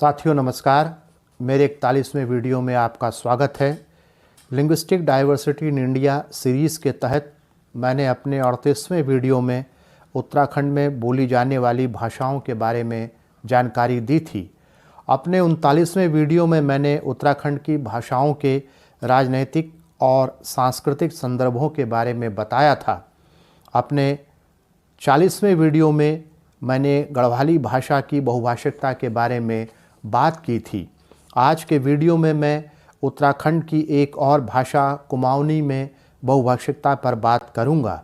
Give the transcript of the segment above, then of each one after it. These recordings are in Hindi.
साथियों नमस्कार। मेरे 41वें वीडियो में आपका स्वागत है। Linguistic diversity in India series के तहत मैंने अपने 38वें वीडियो में उत्तराखंड में बोली जाने वाली भाषाओं के बारे में जानकारी दी थी। अपने 39वें वीडियो में मैंने उत्तराखंड की भाषाओं के राजनैतिक और सांस्कृतिक संदर्भों के बारे में बताया था। अपने 40वें वीडियो में मैंने गढ़वाली भाषा की बहुभाषिकता के बारे में बात की थी। आज के वीडियो में मैं उत्तराखंड की एक और भाषा कुमाऊनी में बहुभाषिकता पर बात करूंगा।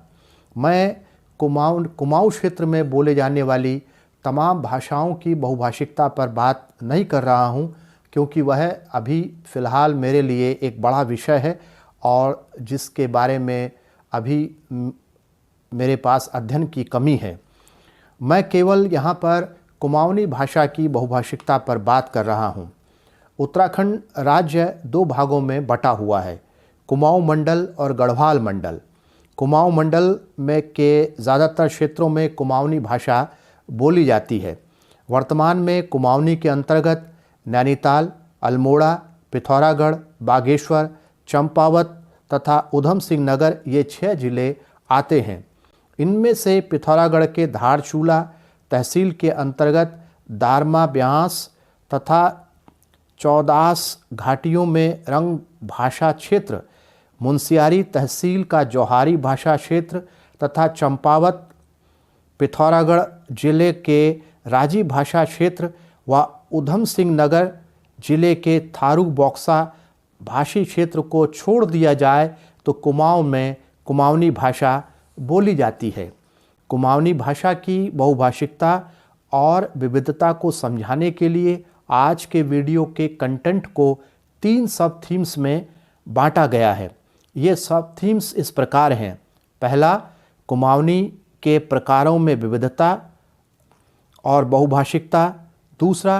मैं कुमाऊं क्षेत्र में बोले जाने वाली तमाम भाषाओं की बहुभाषिकता पर बात नहीं कर रहा हूं, क्योंकि वह अभी फ़िलहाल मेरे लिए एक बड़ा विषय है और जिसके बारे में अभी मेरे पास अध्ययन की कमी है। मैं केवल यहाँ पर कुमाऊनी भाषा की बहुभाषिकता पर बात कर रहा हूँ। उत्तराखंड राज्य दो भागों में बटा हुआ है, कुमाऊं मंडल और गढ़वाल मंडल। कुमाऊं मंडल में के ज़्यादातर क्षेत्रों में कुमाऊनी भाषा बोली जाती है। वर्तमान में कुमाऊनी के अंतर्गत नैनीताल, अल्मोड़ा, पिथौरागढ़, बागेश्वर, चंपावत तथा ऊधम सिंह नगर ये 6 ज़िले आते हैं। इनमें से पिथौरागढ़ के धारचूला तहसील के अंतर्गत दारमा, ब्यास तथा चौदास घाटियों में रंग भाषा क्षेत्र, मुनस्यारी तहसील का जौहारी भाषा क्षेत्र तथा चंपावत पिथौरागढ़ जिले के राजी भाषा क्षेत्र व ऊधम सिंह नगर जिले के थारू बॉक्सा भाषी क्षेत्र को छोड़ दिया जाए तो कुमाऊं में कुमाऊनी भाषा बोली जाती है। कुमाऊनी भाषा की बहुभाषिकता और विविधता को समझाने के लिए आज के वीडियो के कंटेंट को 3 सब थीम्स में बांटा गया है। ये सब थीम्स इस प्रकार हैं। पहला, कुमाऊनी के प्रकारों में विविधता और बहुभाषिकता। दूसरा,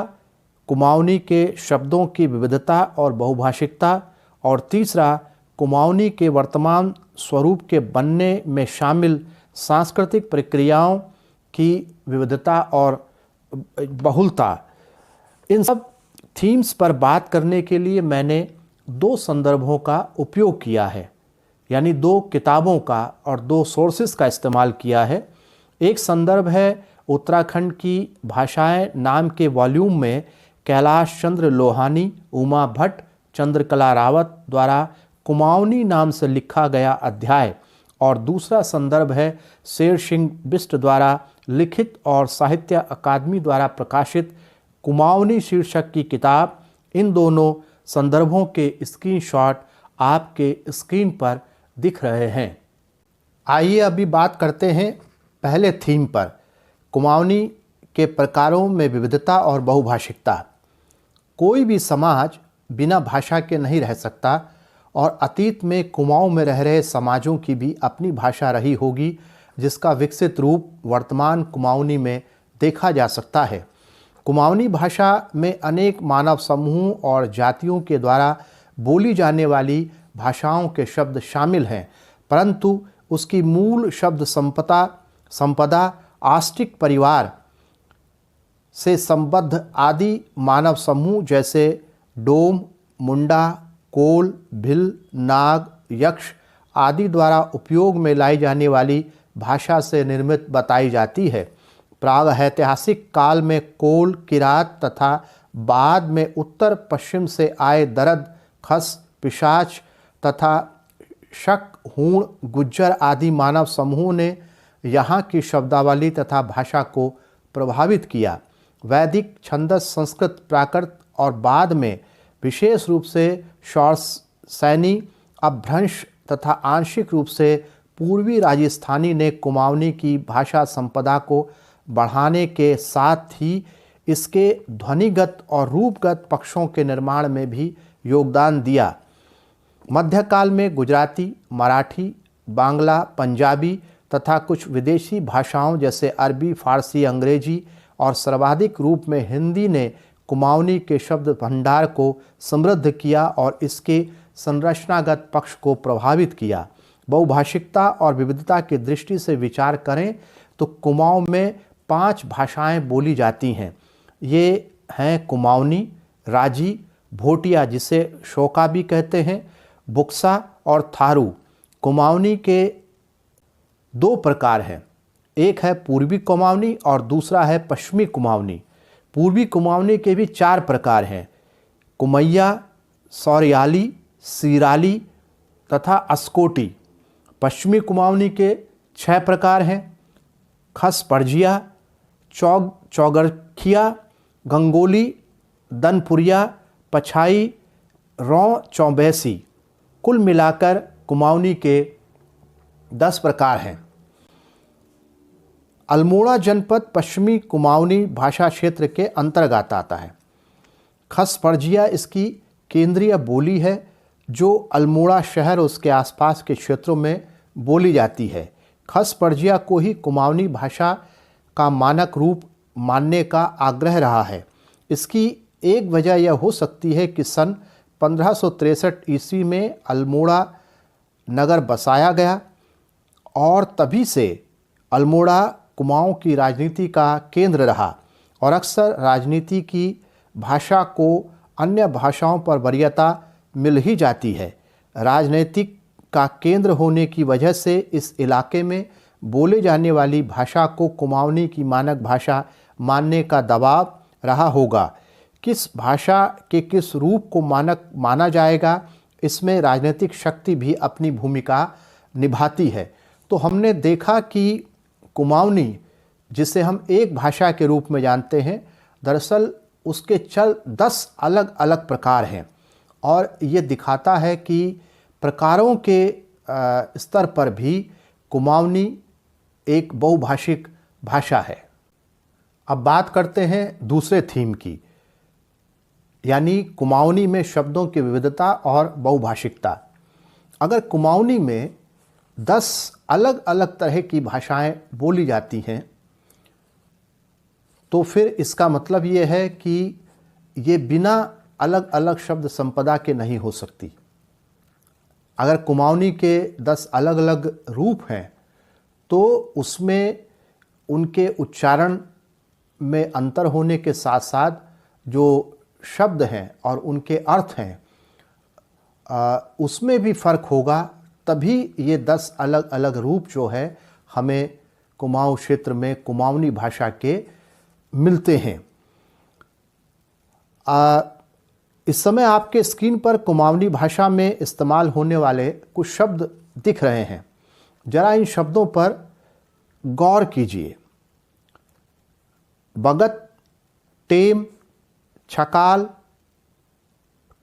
कुमाऊनी के शब्दों की विविधता और बहुभाषिकता। और तीसरा, कुमाऊनी के वर्तमान स्वरूप के बनने में शामिल सांस्कृतिक प्रक्रियाओं की विविधता और बहुलता। इन सब थीम्स पर बात करने के लिए मैंने 2 संदर्भों का उपयोग किया है, यानी 2 किताबों का और 2 सोर्सेस का इस्तेमाल किया है। एक संदर्भ है उत्तराखंड की भाषाएं नाम के वॉल्यूम में कैलाश चंद्र लोहानी, उमा भट्ट, चंद्रकला रावत द्वारा कुमाऊनी नाम से लिखा गया अध्याय, और दूसरा संदर्भ है शेर सिंह बिष्ट द्वारा लिखित और साहित्य अकादमी द्वारा प्रकाशित कुमाऊनी शीर्षक की किताब। इन दोनों संदर्भों के स्क्रीनशॉट आपके स्क्रीन पर दिख रहे हैं। आइए अभी बात करते हैं पहले थीम पर, कुमाऊनी के प्रकारों में विविधता और बहुभाषिकता। कोई भी समाज बिना भाषा के नहीं रह सकता और अतीत में कुमाऊं में रह रहे समाजों की भी अपनी भाषा रही होगी, जिसका विकसित रूप वर्तमान कुमाऊनी में देखा जा सकता है। कुमाऊनी भाषा में अनेक मानव समूहों और जातियों के द्वारा बोली जाने वाली भाषाओं के शब्द शामिल हैं, परंतु उसकी मूल शब्द संपदा आष्टिक परिवार से संबद्ध आदि मानव समूह जैसे डोम, मुंडा, कोल, भिल, नाग, यक्ष आदि द्वारा उपयोग में लाई जाने वाली भाषा से निर्मित बताई जाती है। प्रागैतिहासिक काल में कोल, किरात तथा बाद में उत्तर पश्चिम से आए दरद, खस, पिशाच तथा शक, हूण, गुज्जर आदि मानव समूहों ने यहाँ की शब्दावली तथा भाषा को प्रभावित किया। वैदिक छंदस, संस्कृत, प्राकृत और बाद में विशेष रूप से शौरसैनी, अपभ्रंश तथा आंशिक रूप से पूर्वी राजस्थानी ने कुमाऊनी की भाषा संपदा को बढ़ाने के साथ ही इसके ध्वनिगत और रूपगत पक्षों के निर्माण में भी योगदान दिया। मध्यकाल में गुजराती, मराठी, बांग्ला, पंजाबी तथा कुछ विदेशी भाषाओं जैसे अरबी, फारसी, अंग्रेजी और सर्वाधिक रूप में हिंदी ने कुमाऊनी के शब्द भंडार को समृद्ध किया और इसके संरचनागत पक्ष को प्रभावित किया। बहुभाषिकता और विविधता की दृष्टि से विचार करें तो कुमाऊं में 5 भाषाएं बोली जाती हैं। ये हैं कुमाऊनी, राजी, भोटिया जिसे शोका भी कहते हैं, बुक्सा और थारू। कुमाऊनी के दो प्रकार हैं, एक है पूर्वी कुमाऊनी और दूसरा है पश्चिमी कुमाऊनी। पूर्वी कुमाऊनी के भी 4 प्रकार हैं, कुमैया, सौरियाली, सीराली तथा अस्कोटी। पश्चिमी कुमाऊनी के 6 प्रकार हैं, खस परजिया, चौगरखिया, गंगोली, दनपुरिया, पछाई, रौ चौबैसी। कुल मिलाकर कुमाऊनी के 10 प्रकार हैं। अल्मोड़ा जनपद पश्चिमी कुमाऊनी भाषा क्षेत्र के अंतर्गत आता है। खस परजिया इसकी केंद्रीय बोली है जो अल्मोड़ा शहर उसके आसपास के क्षेत्रों में बोली जाती है। खस परजिया को ही कुमाऊनी भाषा का मानक रूप मानने का आग्रह रहा है। इसकी एक वजह यह हो सकती है कि सन 1563 ईस्वी में अल्मोड़ा नगर बसाया गया और तभी से अल्मोड़ा कुमाऊं की राजनीति का केंद्र रहा और अक्सर राजनीति की भाषा को अन्य भाषाओं पर वरीयता मिल ही जाती है। राजनीतिक का केंद्र होने की वजह से इस इलाके में बोले जाने वाली भाषा को कुमाऊनी की मानक भाषा मानने का दबाव रहा होगा। किस भाषा के किस रूप को मानक माना जाएगा, इसमें राजनीतिक शक्ति भी अपनी भूमिका निभाती है। तो हमने देखा कि कुमाऊनी जिसे हम एक भाषा के रूप में जानते हैं, दरअसल उसके 10 अलग अलग प्रकार हैं और ये दिखाता है कि प्रकारों के स्तर पर भी कुमाऊनी एक बहुभाषिक भाषा है। अब बात करते हैं दूसरे थीम की, यानी कुमाऊनी में शब्दों की विविधता और बहुभाषिकता। अगर कुमाऊनी में 10 अलग अलग तरह की भाषाएं बोली जाती हैं तो फिर इसका मतलब ये है कि ये बिना अलग अलग शब्द संपदा के नहीं हो सकती। अगर कुमाऊनी के 10 अलग अलग रूप हैं तो उसमें उनके उच्चारण में अंतर होने के साथ साथ जो शब्द हैं और उनके अर्थ हैं उसमें भी फ़र्क होगा, तभी ये 10 अलग अलग रूप जो है हमें कुमाऊं क्षेत्र में कुमाऊनी भाषा के मिलते हैं। इस समय आपके स्क्रीन पर कुमाऊनी भाषा में इस्तेमाल होने वाले कुछ शब्द दिख रहे हैं। जरा इन शब्दों पर गौर कीजिए। बगत, टेम, छकाल,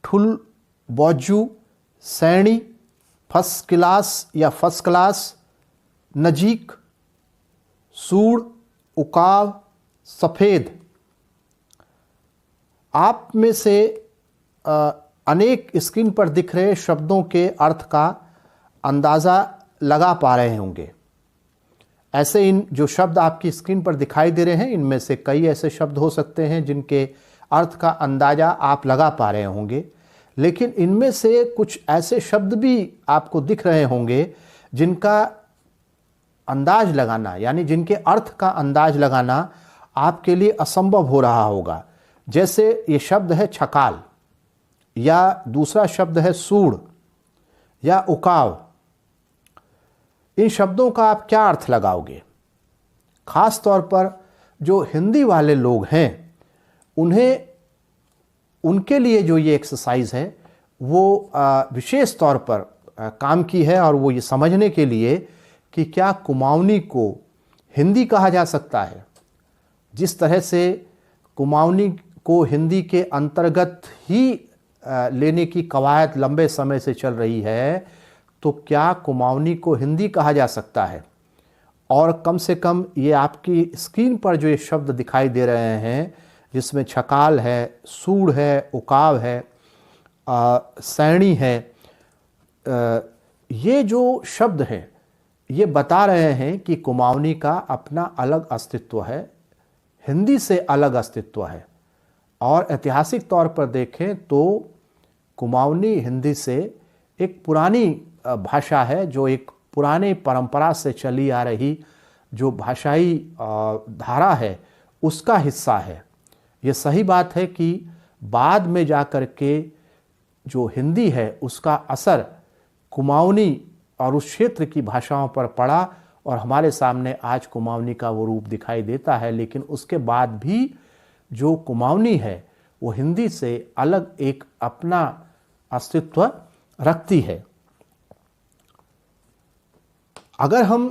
ठुल, बौजू, सैणी, फर्स्ट क्लास या फर्स्ट क्लास, नजीक, सूड़, उकाव, सफ़ेद। आप में से अनेक स्क्रीन पर दिख रहे शब्दों के अर्थ का अंदाज़ा लगा पा रहे होंगे। ऐसे इन जो शब्द आपकी स्क्रीन पर दिखाई दे रहे हैं, इनमें से कई ऐसे शब्द हो सकते हैं जिनके अर्थ का अंदाज़ा आप लगा पा रहे होंगे, लेकिन इनमें से कुछ ऐसे शब्द भी आपको दिख रहे होंगे जिनका अंदाज लगाना, यानी जिनके अर्थ का अंदाज लगाना आपके लिए असंभव हो रहा होगा। जैसे ये शब्द है छकाल, या दूसरा शब्द है सूड़ या उकाव। इन शब्दों का आप क्या अर्थ लगाओगे? खास तौर पर जो हिंदी वाले लोग हैं उनके लिए जो ये एक्सरसाइज है वो विशेष तौर पर काम की है, और वो ये समझने के लिए कि क्या कुमाऊनी को हिंदी कहा जा सकता है। जिस तरह से कुमाऊनी को हिंदी के अंतर्गत ही लेने की कवायद लंबे समय से चल रही है, तो क्या कुमाऊनी को हिंदी कहा जा सकता है? और कम से कम ये आपकी स्क्रीन पर जो ये शब्द दिखाई दे रहे हैं, जिसमें छकाल है, सूड़ है, उकाव है, सैणी है, ये जो शब्द हैं ये बता रहे हैं कि कुमाऊनी का अपना अलग अस्तित्व है, हिंदी से अलग अस्तित्व है। और ऐतिहासिक तौर पर देखें तो कुमाऊनी हिंदी से एक पुरानी भाषा है, जो एक पुराने परंपरा से चली आ रही जो भाषाई धारा है उसका हिस्सा है। ये सही बात है कि बाद में जाकर के जो हिंदी है उसका असर कुमाऊनी और उस क्षेत्र की भाषाओं पर पड़ा और हमारे सामने आज कुमाऊनी का वो रूप दिखाई देता है। लेकिन उसके बाद भी जो कुमाऊनी है वो हिंदी से अलग एक अपना अस्तित्व रखती है। अगर हम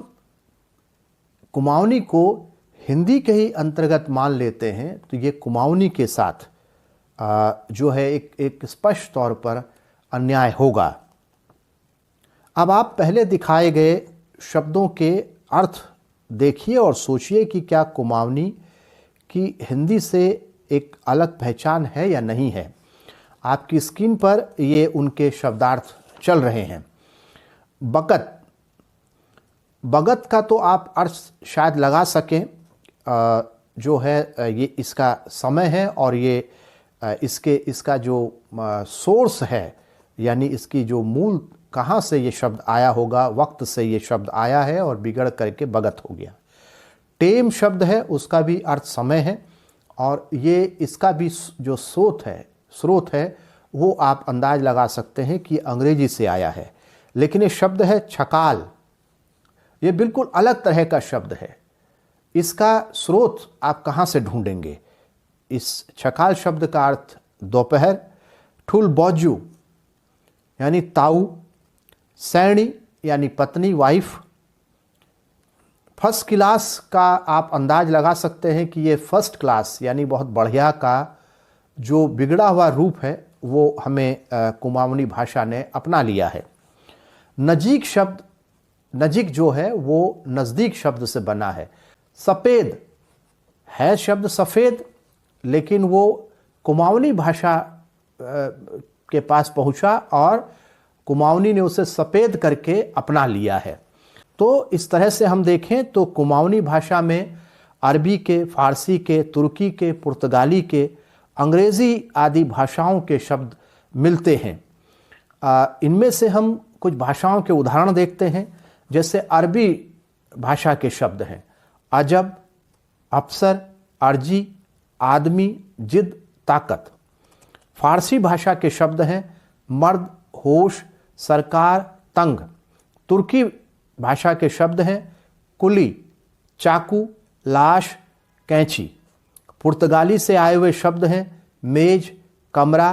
कुमाऊनी को हिंदी के ही अंतर्गत मान लेते हैं तो ये कुमाऊनी के साथ जो है एक स्पष्ट तौर पर अन्याय होगा। अब आप पहले दिखाए गए शब्दों के अर्थ देखिए और सोचिए कि क्या कुमाऊनी की हिंदी से एक अलग पहचान है या नहीं है। आपकी स्क्रीन पर ये उनके शब्दार्थ चल रहे हैं। बगत, बगत का तो आप अर्थ शायद लगा सकें, जो है ये इसका समय है और ये इसका जो सोर्स है, यानी इसकी जो मूल कहाँ से ये शब्द आया होगा, वक्त से ये शब्द आया है और बिगड़ करके बगत हो गया। टेम शब्द है, उसका भी अर्थ समय है और ये इसका भी जो स्रोत है वो आप अंदाज लगा सकते हैं कि अंग्रेजी से आया है। लेकिन ये शब्द है छकाल, ये बिल्कुल अलग तरह का शब्द है। इसका स्रोत आप कहाँ से ढूंढेंगे? इस छकाल शब्द का अर्थ दोपहर, ठुल बौजू यानी ताऊ, सैणी यानी पत्नी, वाइफ। फर्स्ट क्लास का आप अंदाज लगा सकते हैं कि ये फर्स्ट क्लास यानी बहुत बढ़िया का जो बिगड़ा हुआ रूप है वो हमें कुमाऊनी भाषा ने अपना लिया है। नजीक शब्द, नजीक जो है वो नज़दीक शब्द से बना है। सफ़ेद है शब्द सफ़ेद, लेकिन वो कुमाऊनी भाषा के पास पहुंचा और कुमाऊनी ने उसे सफ़ेद करके अपना लिया है। तो इस तरह से हम देखें तो कुमाऊनी भाषा में अरबी के, फ़ारसी के, तुर्की के, पुर्तगाली के, अंग्रेज़ी आदि भाषाओं के शब्द मिलते हैं। इनमें से हम कुछ भाषाओं के उदाहरण देखते हैं। जैसे अरबी भाषा के शब्द हैं अजब, अफसर, अर्जी, आदमी, जिद, ताकत। फ़ारसी भाषा के शब्द हैं मर्द, होश, सरकार, तंग। तुर्की भाषा के शब्द हैं कुली, चाकू, लाश, कैंची। पुर्तगाली से आए हुए शब्द हैं मेज, कमरा,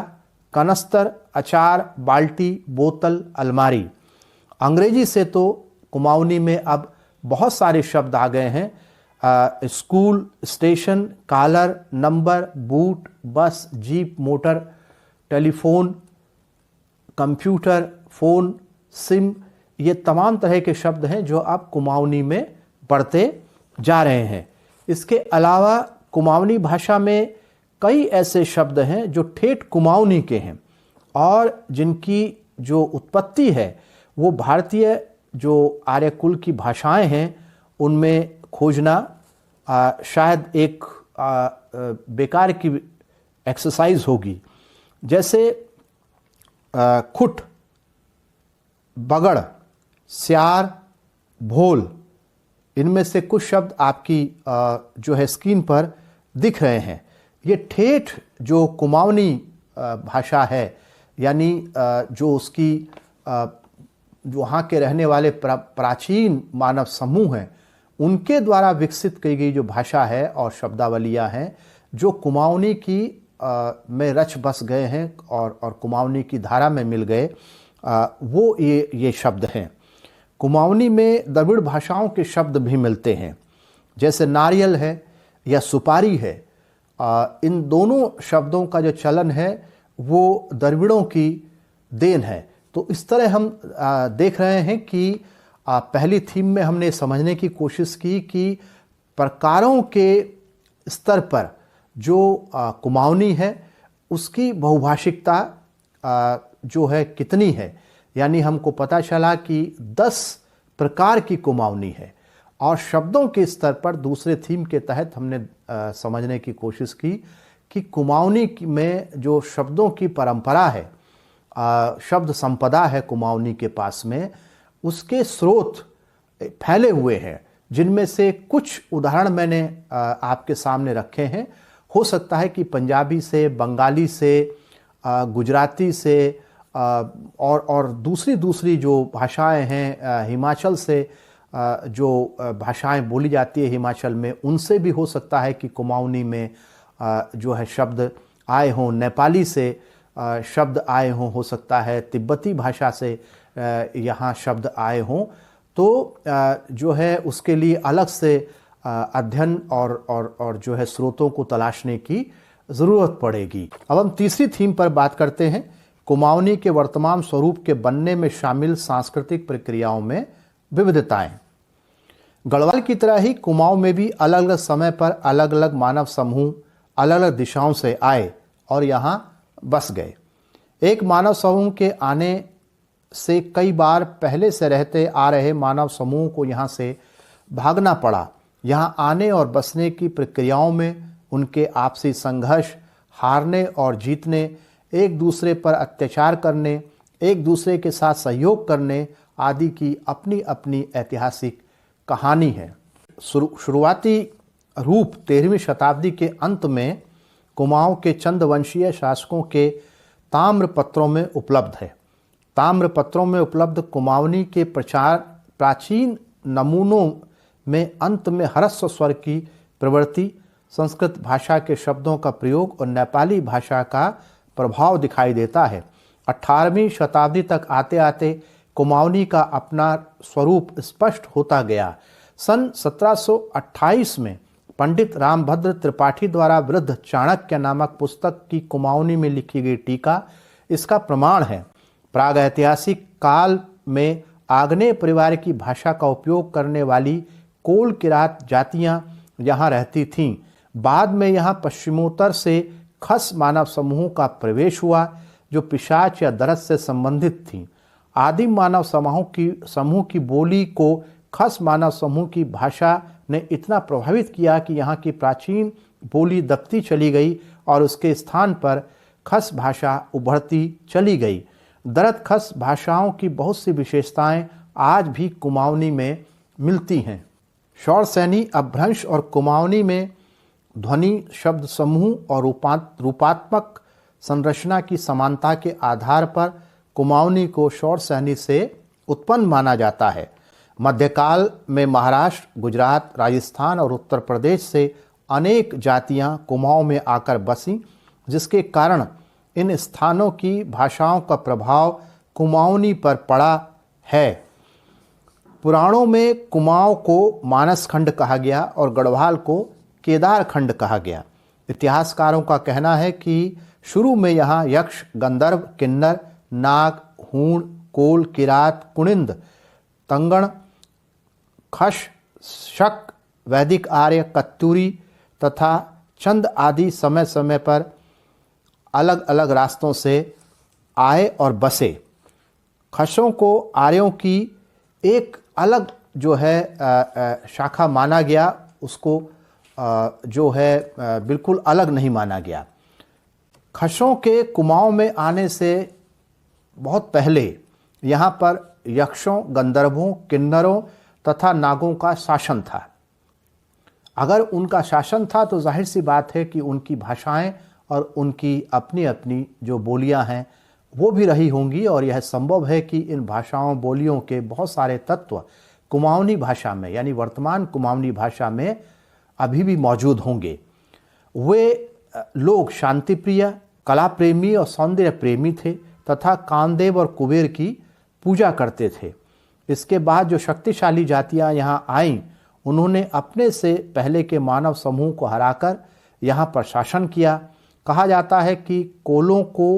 कनस्तर, अचार, बाल्टी, बोतल, अलमारी। अंग्रेजी से तो कुमाऊनी में अब बहुत सारे शब्द आ गए हैं। School, station, collar, number, boot, bus, jeep, motor, telephone, computer, phone, sim, ये तमाम तरह के शब्द हैं जो अब कुमाऊनी में बढ़ते जा रहे हैं। इसके अलावा कुमाऊनी भाषा में कई ऐसे शब्द हैं जो ठेठ कुमाऊनी के हैं और जिनकी जो उत्पत्ति है वो भारतीय जो आर्यकुल की भाषाएं हैं उनमें खोजना शायद एक बेकार की एक्सरसाइज होगी। जैसे खुट, बगड़, स्यार, भोल, इनमें से कुछ शब्द आपकी जो है स्क्रीन पर दिख रहे हैं। ये ठेठ जो कुमाऊनी भाषा है, यानी जो उसकी जो वहाँ के रहने वाले प्राचीन मानव समूह हैं उनके द्वारा विकसित की गई जो भाषा है और शब्दावलियाँ हैं जो कुमाऊनी की में रच बस गए हैं और कुमाऊनी की धारा में मिल गए, वो ये शब्द हैं। कुमाऊनी में द्रविड़ भाषाओं के शब्द भी मिलते हैं, जैसे नारियल है या सुपारी है। इन दोनों शब्दों का जो चलन है वो द्रविड़ों की देन है। तो इस तरह हम देख रहे हैं कि पहली थीम में हमने समझने की कोशिश की कि प्रकारों के स्तर पर जो कुमाऊनी है उसकी बहुभाषिकता जो है कितनी है। यानी हमको पता चला कि 10 प्रकार की कुमाऊनी है और शब्दों के स्तर पर दूसरे थीम के तहत हमने समझने की कोशिश की कि कुमाऊनी में जो शब्दों की परंपरा है, शब्द संपदा है कुमाऊनी के पास में, उसके स्रोत फैले हुए हैं, जिनमें से कुछ उदाहरण मैंने आपके सामने रखे हैं हो सकता है कि पंजाबी से, बंगाली से, गुजराती से और दूसरी जो भाषाएं हैं, हिमाचल से जो भाषाएं बोली जाती है हिमाचल में, उनसे भी हो सकता है कि कुमाऊनी में जो है शब्द आए हों। नेपाली से शब्द आए हों, हो सकता है तिब्बती भाषा से यहाँ शब्द आए हों। तो जो है उसके लिए अलग से अध्ययन और जो है स्रोतों को तलाशने की ज़रूरत पड़ेगी। अब हम तीसरी थीम पर बात करते हैं, कुमाऊनी के वर्तमान स्वरूप के बनने में शामिल सांस्कृतिक प्रक्रियाओं में विविधताएं। गढ़वाल की तरह ही कुमाऊं में भी अलग अलग समय पर अलग अलग मानव समूह अलग अलग दिशाओं से आए और यहाँ बस गए। एक मानव समूह के आने से कई बार पहले से रहते आ रहे मानव समूह को यहाँ से भागना पड़ा। यहाँ आने और बसने की प्रक्रियाओं में उनके आपसी संघर्ष, हारने और जीतने, एक दूसरे पर अत्याचार करने, एक दूसरे के साथ सहयोग करने आदि की अपनी अपनी ऐतिहासिक कहानी है। शुरुआती रूप 13वीं शताब्दी के अंत में कुमाऊं के चंदवंशीय शासकों के ताम्रपत्रों में उपलब्ध है। ताम्रपत्रों में उपलब्ध कुमाऊनी के प्राचीन नमूनों में अंत में ह्रस्व स्वर की प्रवृत्ति, संस्कृत भाषा के शब्दों का प्रयोग और नेपाली भाषा का प्रभाव दिखाई देता है। 18वीं शताब्दी तक आते आते कुमाऊनी का अपना स्वरूप स्पष्ट होता गया। सन 1728 में पंडित रामभद्र त्रिपाठी द्वारा वृद्ध चाणक्य नामक पुस्तक की कुमाऊनी में लिखी गई टीका इसका प्रमाण है। प्रागैतिहासिक काल में आग्नेय परिवार की भाषा का उपयोग करने वाली कोल किरात जातियां यहाँ रहती थीं। बाद में यहाँ पश्चिमोत्तर से खस मानव समूहों का प्रवेश हुआ जो पिशाच या दरद से संबंधित थीं। आदिम मानव समूह की बोली को खस मानव समूह की भाषा ने इतना प्रभावित किया कि यहाँ की प्राचीन बोली दबती चली गई और उसके स्थान पर खस भाषा उभरती चली गई। दरद खस भाषाओं की बहुत सी विशेषताएं आज भी कुमाऊनी में मिलती हैं। शौरसैनी अपभ्रंश और कुमाऊनी में ध्वनि, शब्द समूह और रूपात्मक संरचना की समानता के आधार पर कुमाऊनी को शौरसैनी से उत्पन्न माना जाता है। मध्यकाल में महाराष्ट्र, गुजरात, राजस्थान और उत्तर प्रदेश से अनेक जातियां कुमाऊं में आकर बसीं, जिसके कारण इन स्थानों की भाषाओं का प्रभाव कुमाऊनी पर पड़ा है। पुराणों में कुमाऊं को मानस खंड कहा गया और गढ़वाल को केदार खंड कहा गया। इतिहासकारों का कहना है कि शुरू में यहाँ यक्ष, गंधर्व, किन्नर, नाग, हूण, कोल, किरात, कुनिंद, तंगण, खश, शक, वैदिक आर्य, कत्यूरी तथा चंद आदि समय समय पर अलग अलग रास्तों से आए और बसे। खशों को आर्यों की एक अलग जो है शाखा माना गया, उसको जो है बिल्कुल अलग नहीं माना गया। खशों के कुमाऊं में आने से बहुत पहले यहाँ पर यक्षों, गंधर्वों, किन्नरों तथा नागों का शासन था। अगर उनका शासन था तो जाहिर सी बात है कि उनकी भाषाएं और उनकी अपनी अपनी जो बोलियां हैं वो भी रही होंगी और यह संभव है कि इन भाषाओं बोलियों के बहुत सारे तत्व कुमाऊनी भाषा में यानी वर्तमान कुमाऊनी भाषा में अभी भी मौजूद होंगे। वे लोग शांतिप्रिय, कला प्रेमी और सौंदर्य प्रेमी थे तथा कामदेव और कुबेर की पूजा करते थे। इसके बाद जो शक्तिशाली जातियां यहाँ आईं, उन्होंने अपने से पहले के मानव समूह को हराकर यहाँ पर शासन किया। कहा जाता है कि कोलों को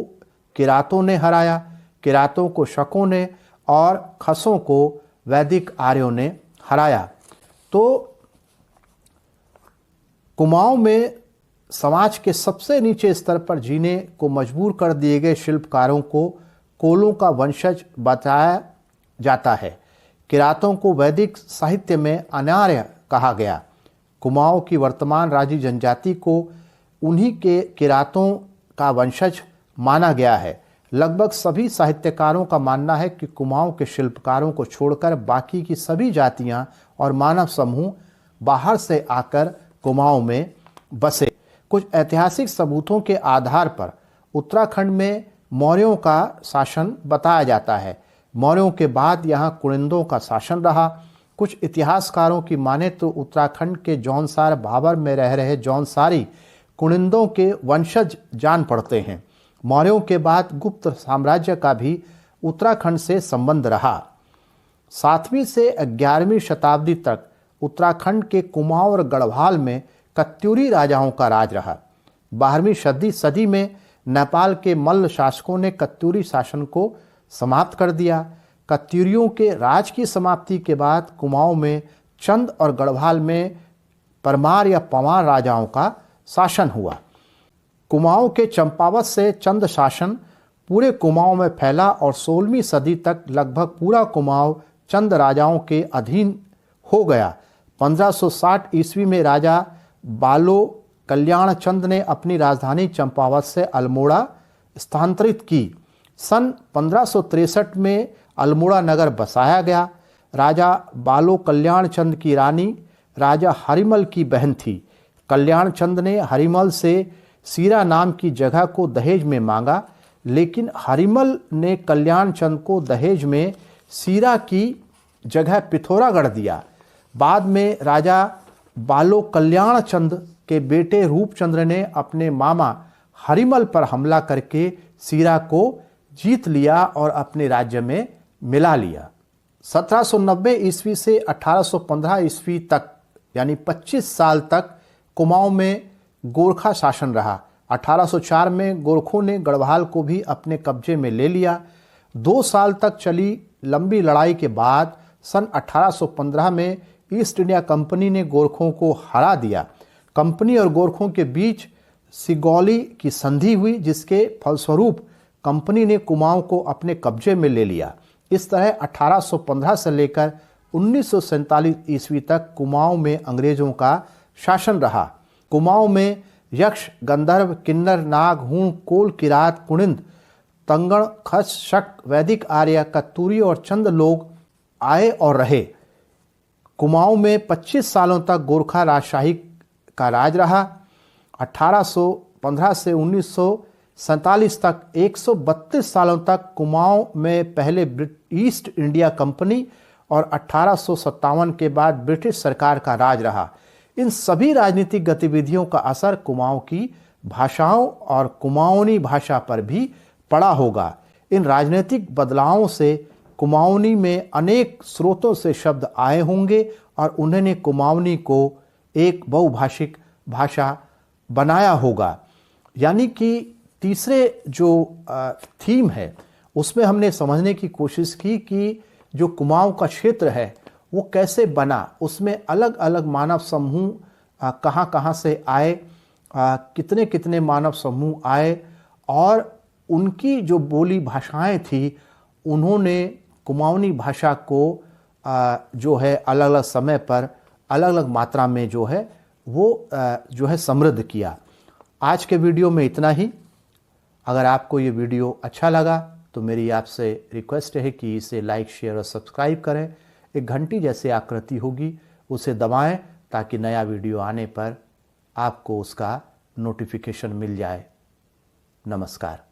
किरातों ने हराया, किरातों को शकों ने और खसों को वैदिक आर्यों ने हराया। तो कुमाऊं में समाज के सबसे नीचे स्तर पर जीने को मजबूर कर दिए गए शिल्पकारों को कोलों का वंशज बताया जाता है। किरातों को वैदिक साहित्य में अनार्य कहा गया। कुमाऊं की वर्तमान राजी जनजाति को उन्हीं के किरातों का वंशज माना गया है। लगभग सभी साहित्यकारों का मानना है कि कुमाऊं के शिल्पकारों को छोड़कर बाकी की सभी जातियां और मानव समूह बाहर से आकर कुमाऊं में बसे। कुछ ऐतिहासिक सबूतों के आधार पर उत्तराखंड में मौर्यों का शासन बताया जाता है। मौर्यों के बाद यहाँ कुनिंदों का शासन रहा। कुछ इतिहासकारों की माने तो उत्तराखंड के जौनसार भाबर में रह रहे जौनसारी कुनिंदों के वंशज जान पड़ते हैं। मौर्यों के बाद गुप्त साम्राज्य का भी उत्तराखंड से संबंध रहा। 7वीं से 11वीं शताब्दी तक उत्तराखंड के कुमाऊं और गढ़वाल में कत्यूरी राजाओं का राज रहा। 12वीं सदी में नेपाल के मल्ल शासकों ने कत्यूरी शासन को समाप्त कर दिया। कत्यूरियों के राज की समाप्ति के बाद कुमाऊं में चंद और गढ़वाल में परमार या पवार राजाओं का शासन हुआ। कुमाऊं के चंपावत से चंद शासन पूरे कुमाऊं में फैला और 16वीं सदी तक लगभग पूरा कुमाऊं चंद राजाओं के अधीन हो गया। 1560 ईस्वी में राजा बालो कल्याण चंद ने अपनी राजधानी चंपावत से अल्मोड़ा स्थानांतरित की। सन 1563 में अल्मोड़ा नगर बसाया गया। राजा बालो कल्याण चंद की रानी राजा हरिमल की बहन थी। कल्याण चंद ने हरिमल से सीरा नाम की जगह को दहेज में मांगा, लेकिन हरिमल ने कल्याण चंद को दहेज में सीरा की जगह पिथौरागढ़ दिया। बाद में राजा बालो कल्याण चंद के बेटे रूपचंद्र ने अपने मामा हरिमल पर हमला करके सीरा को जीत लिया और अपने राज्य में मिला लिया। 1790 ईस्वी से 1815 ईस्वी तक यानी 25 साल तक कुमाऊं में गोरखा शासन रहा। 1804 में गोरखों ने गढ़वाल को भी अपने कब्जे में ले लिया। 2 साल तक चली लंबी लड़ाई के बाद सन 1815 में ईस्ट इंडिया कंपनी ने गोरखों को हरा दिया। कंपनी और गोरखों के बीच सिगौली की संधि हुई, जिसके फलस्वरूप कंपनी ने कुमाऊं को अपने कब्जे में ले लिया। इस तरह 1815 से लेकर 1947 ईस्वी तक कुमाऊं में अंग्रेजों का शासन रहा। कुमाऊं में यक्ष, गंधर्व, किन्नर, नाग, हूण, कोल, किरात, कुनिंद, तंगण, खस, शक, वैदिक, आर्य, कत्तूरी और चंद लोग आए और रहे। कुमाऊं में 25 सालों तक गोरखा राजशाही का राज रहा। 1815 से 1947 तक 132 सालों तक कुमाऊं में पहले ईस्ट इंडिया कंपनी और 1857 के बाद ब्रिटिश सरकार का राज रहा। इन सभी राजनीतिक गतिविधियों का असर कुमाऊं की भाषाओं और कुमाऊनी भाषा पर भी पड़ा होगा। इन राजनीतिक बदलावों से कुमाऊनी में अनेक स्रोतों से शब्द आए होंगे और उन्होंने कुमाऊनी को एक बहुभाषिक भाषा बनाया होगा। यानी कि तीसरे जो थीम है उसमें हमने समझने की कोशिश की कि जो कुमाऊं का क्षेत्र है वो कैसे बना, उसमें अलग अलग मानव समूह कहाँ कहाँ से आए, कितने कितने मानव समूह आए और उनकी जो बोली भाषाएं थी, उन्होंने कुमाऊनी भाषा को जो है अलग अलग समय पर अलग अलग मात्रा में जो है वो जो है समृद्ध किया। आज के वीडियो में इतना ही। अगर आपको ये वीडियो अच्छा लगा तो मेरी आपसे रिक्वेस्ट है कि इसे लाइक, शेयर और सब्सक्राइब करें। एक घंटी जैसे आकृति होगी उसे दबाएं ताकि नया वीडियो आने पर आपको उसका नोटिफिकेशन मिल जाए। नमस्कार।